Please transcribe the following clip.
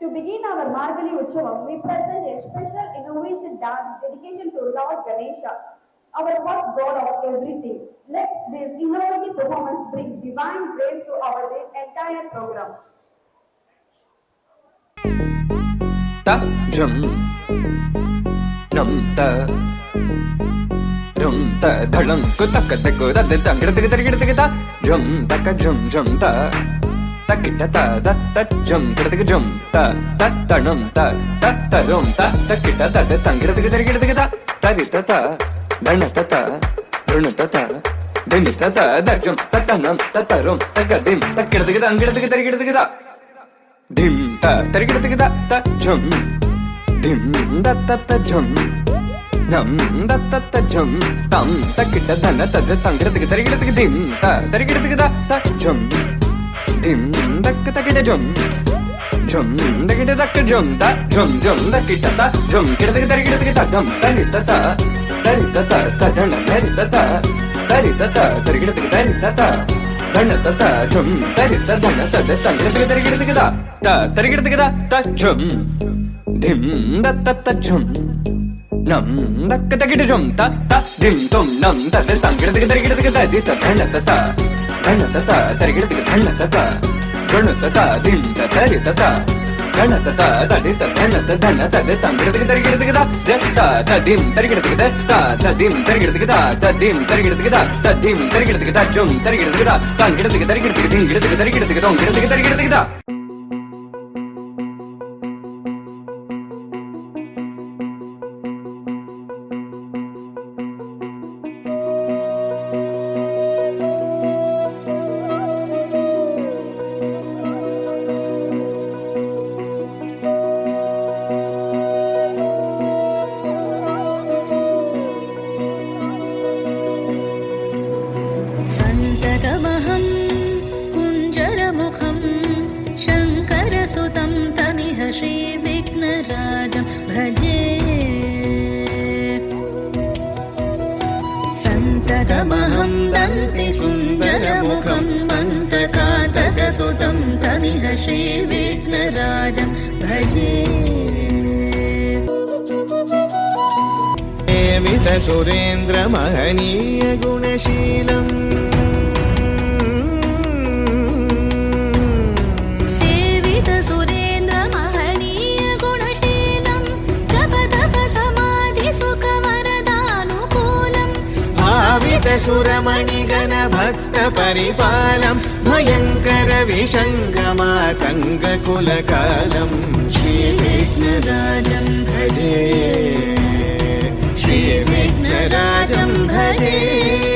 To begin our Margali Utsavam, we present a special innovation dance dedication to Lord Ganesha, our first god of everything. Let this innovative performance bring divine grace to our entire program. Ta drum num ta rum ta dhalam ku tak tak ku da da tang gida gida gida gida drum tak drum drum ta takita ta da ta drum gida gida drum ta ta ta num ta ta rum ta takita ta da tang gida gida gida gida ta gida ta dana ta ta run ta ta dini ta ta da drum ta num ta rum ta gadim tak gida gida gida gida dim ta tarigida gida ta jum dim da ta ta jum nam da ta ta jum tam takita dana ta da tangida tarigida dim ta tarigida gida ta jum dim dak takita jum jum dakita dak jum ta jum jum dakita ta jum kida tarigida gida dam tarita ta ta dana tarita ta tarigida tarita ta dana ta jum tarita dana ta da tangida tarigida ta tarigida gida ta jum dim da ta jum nam dak takita jum ta dim tum nam ta da tangida tarigida di ta dana ta tarigida dana ta dana ta dim ta tarita ta dana ta di ta dana ta da tangida tarigida ta dim tarigida ta dim tarigida ta dim tarigida ta dim tarigida jum tarigida tangida tarigida dim tarigida सन्ततमहं कुञ्जरमुखं शङ्करसुतं तमिह श्रीविघ्नराजं भजे सन्ततमहं दन्तिसुन्दरमुखं मन्तकातकसुतं तमिह श्रीविघ्नराजं भजे सुरेन्द्र महनीय गुणशीलम् सेवित सुरेन्द्र महनीय गुणशीलं जपतप समाधि सुख वरदानुकूलम् भावित सुरमणिगण भक्त परिपालं भयङ्कर विशङ्गमातङ्ग कुलकालम् श्रीविघ्नराजं भजे श्रीविघ्नराजं भजे